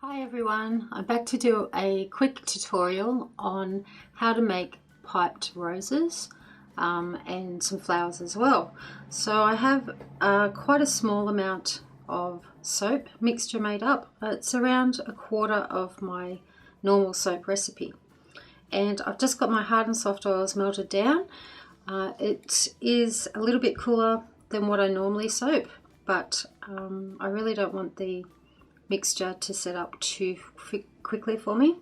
Hi everyone, I'm back to do a quick tutorial on how to make piped roses and some flowers as well. So I have quite a small amount of soap mixture made up. It's around a quarter of my normal soap recipe. And I've just got my hard and soft oils melted down. It is a little bit cooler than what I normally soap, but I really don't want the mixture to set up too quickly for me.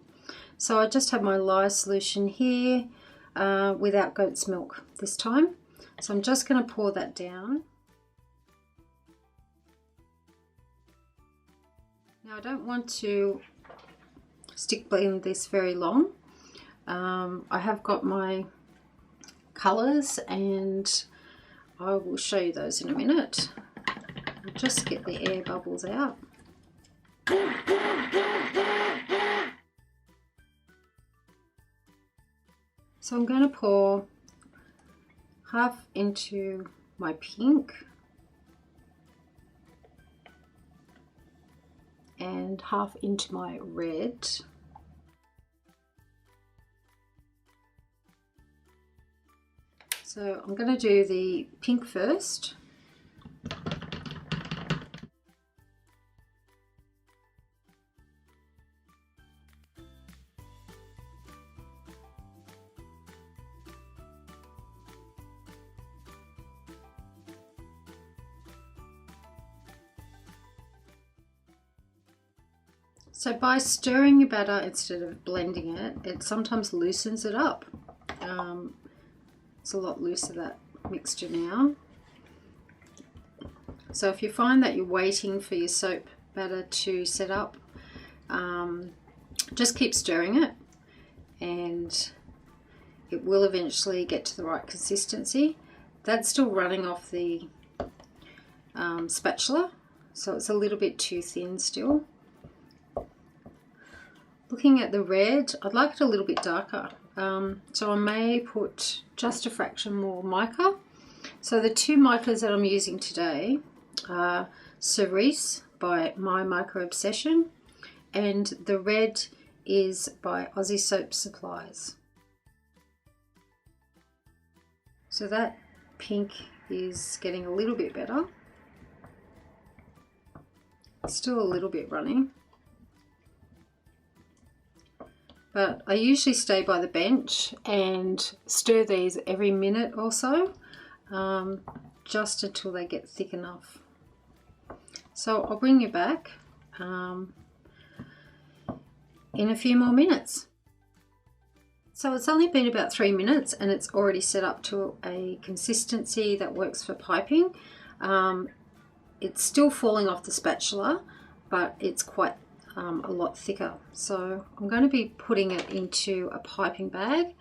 So I just have my lye solution here without goat's milk this time. So I'm just going to pour that down. Now I don't want to stick blend this very long. I have got my colours and I will show you those in a minute. I'll just get the air bubbles out. So I'm going to pour half into my pink and half into my red. So I'm going to do the pink first. So by stirring your batter instead of blending it, it sometimes loosens it up. It's a lot looser, that mixture now. So if you find that you're waiting for your soap batter to set up, just keep stirring it and it will eventually get to the right consistency. That's still running off the spatula, so it's a little bit too thin still. Looking at the red, I'd like it a little bit darker, so I may put just a fraction more mica. So the two micas that I'm using today are Cerise by My Mica Obsession, and the red is by Aussie Soap Supplies. So that pink is getting a little bit better. It's still a little bit running. But I usually stay by the bench and stir these every minute or so, just until they get thick enough. So I'll bring you back in a few more minutes. So it's only been about 3 minutes and it's already set up to a consistency that works for piping. It's still falling off the spatula, but it's quite a lot thicker. So I'm going to be putting it into a piping bag.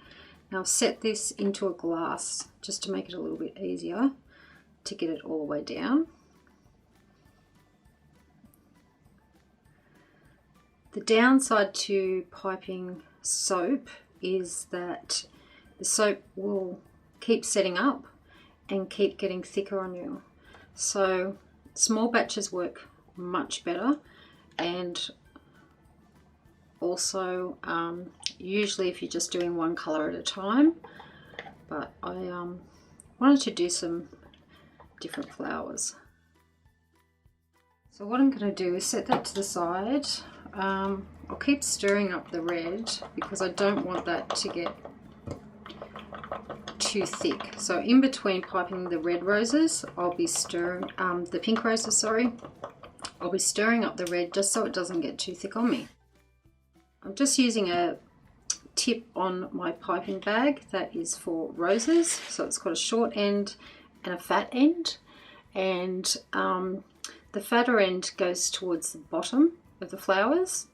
Now I've set this into a glass just to make it a little bit easier to get it all the way down. The downside to piping soap is that the soap will keep setting up and keep getting thicker on you. So small batches work much better, and also usually if you're just doing one color at a time, but I wanted to do some different flowers. So what I'm going to do is set that to the side. I'll keep stirring up the red because I don't want that to get too thick. So in between piping the red roses, I'll be stirring the pink roses, sorry. I'll be stirring up the red just so it doesn't get too thick on me. I'm just using a tip on my piping bag that is for roses. So it's got a short end and a fat end, and the fatter end goes towards the bottom of the flowers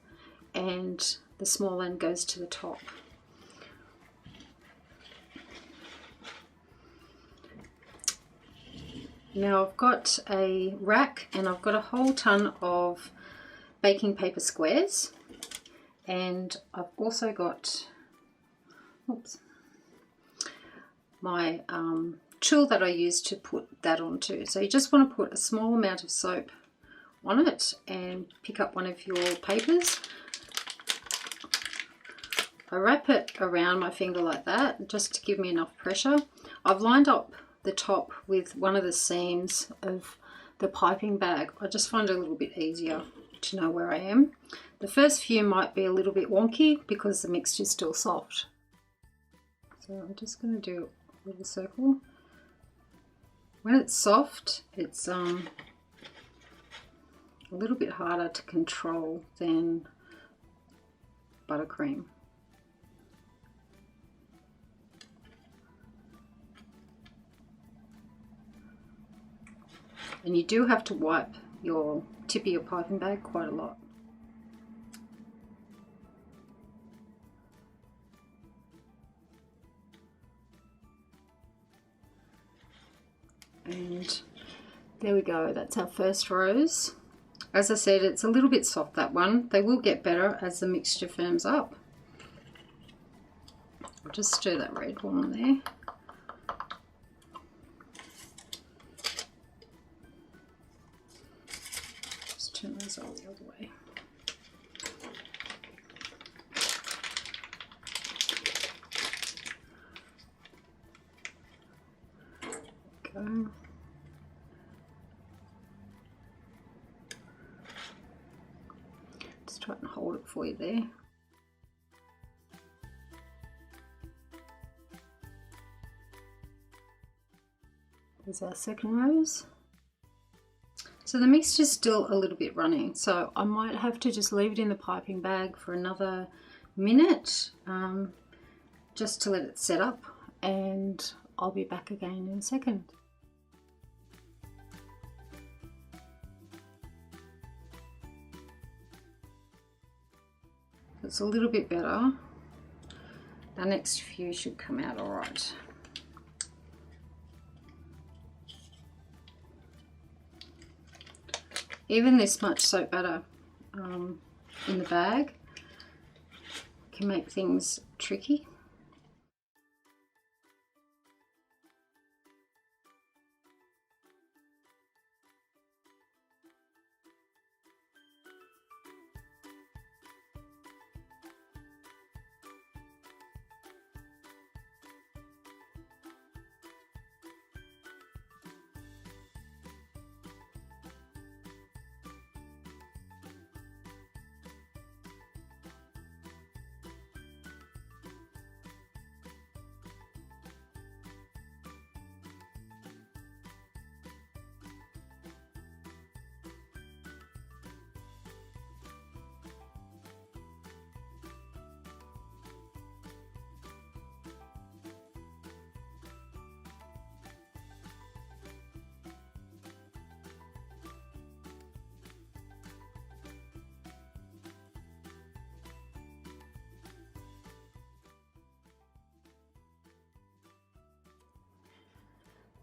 and the small end goes to the top. Now I've got a rack and I've got a whole ton of baking paper squares, and I've also got my tulle that I use to put that onto. So you just want to put a small amount of soap on it and pick up one of your papers. I wrap it around my finger like that just to give me enough pressure. I've lined up the top with one of the seams of the piping bag. I just find it a little bit easier to know where I am. The first few might be a little bit wonky because the mixture is still soft. So I'm just going to do a little circle. When it's soft, it's a little bit harder to control than buttercream. And you do have to wipe your tip of your piping bag quite a lot. And there we go, that's our first rose. As I said, it's a little bit soft, that one. They will get better as the mixture firms up. I'll just stir that red one on there. Just turn those all the other way. Go. Just try and hold it for you there. There's our second rose. So the mixture's still a little bit running, so I might have to just leave it in the piping bag for another minute, just to let it set up, and I'll be back again in a second. It's a little bit better. Our next few should come out all right. Even this much soap butter in the bag can make things tricky.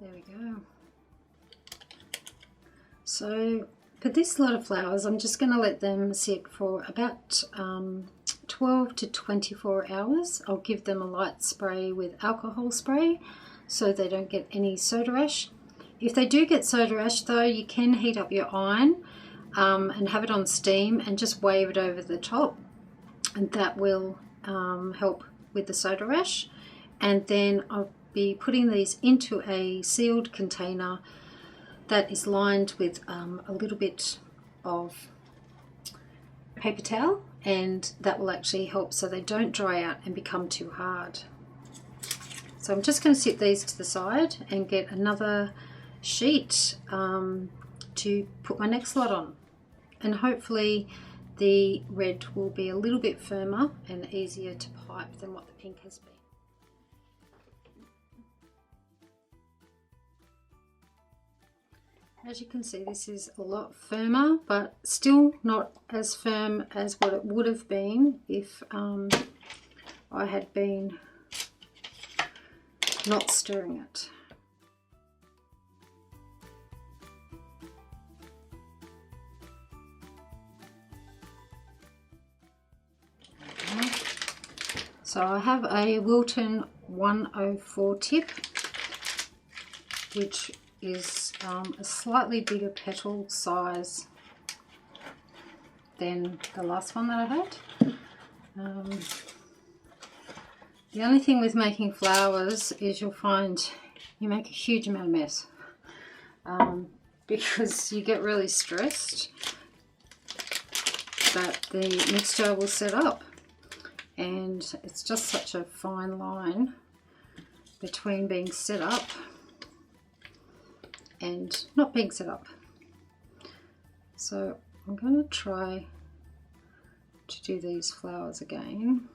There we go. So for this lot of flowers, I'm just going to let them sit for about 12 to 24 hours. I'll give them a light spray with alcohol spray so they don't get any soda ash. If they do get soda ash though, you can heat up your iron and have it on steam and just wave it over the top, and that will help with the soda ash. And then I'll be putting these into a sealed container that is lined with a little bit of paper towel, and that will actually help so they don't dry out and become too hard. So I'm just going to sit these to the side and get another sheet to put my next lot on, and hopefully the red will be a little bit firmer and easier to pipe than what the pink has been. As you can see, this is a lot firmer, but still not as firm as what it would have been if I had been not stirring it. Okay. So I have a Wilton 104 tip, which is a slightly bigger petal size than the last one that I had. The only thing with making flowers is you'll find you make a huge amount of mess because you get really stressed that the mixture will set up, and it's just such a fine line between being set up and not being set up. So I'm going to try to do these flowers again.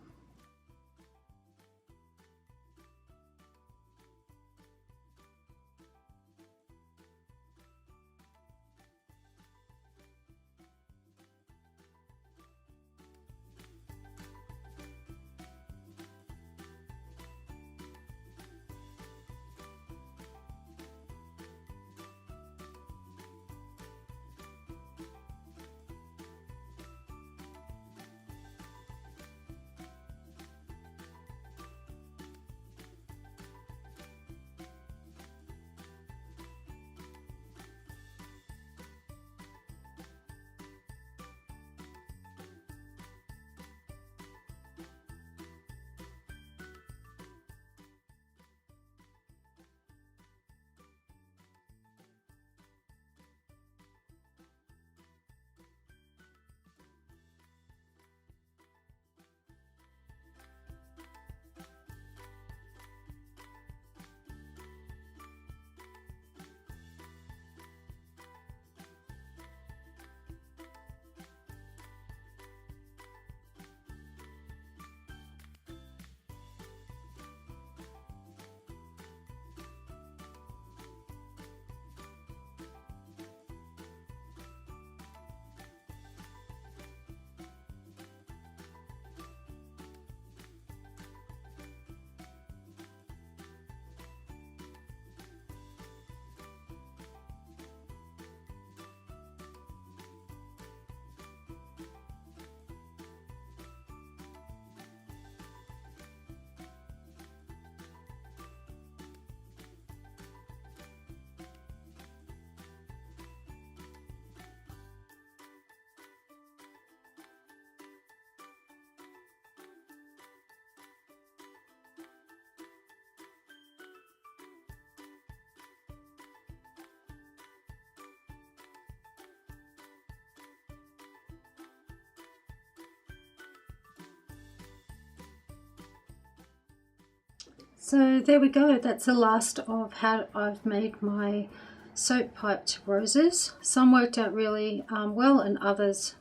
So there we go, that's the last of how I've made my soap piped roses. Some worked out really well and others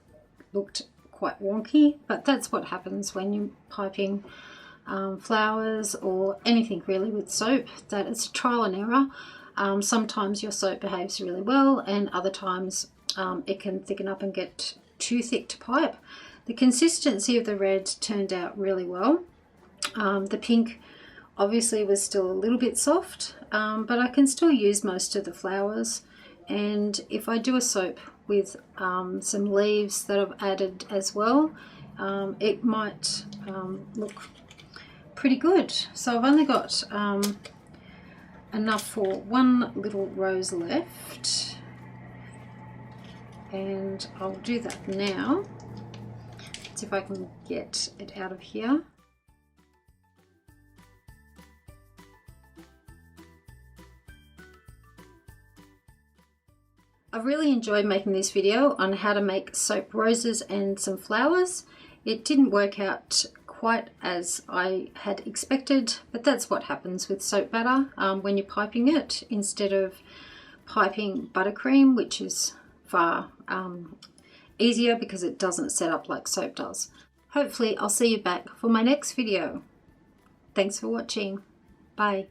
looked quite wonky, but that's what happens when you're piping flowers or anything really with soap, that it's trial and error. Sometimes your soap behaves really well and other times it can thicken up and get too thick to pipe. The consistency of the red turned out really well. The pink obviously was still a little bit soft, but I can still use most of the flowers, and if I do a soap with some leaves that I've added as well, it might look pretty good. So I've only got enough for one little rose left, and I'll do that now. See if I can get it out of here. I've really enjoyed making this video on how to make soap roses and some flowers. It didn't work out quite as I had expected, but that's what happens with soap batter when you're piping it instead of piping buttercream, which is far easier because it doesn't set up like soap does. Hopefully I'll see you back for my next video. Thanks for watching. Bye.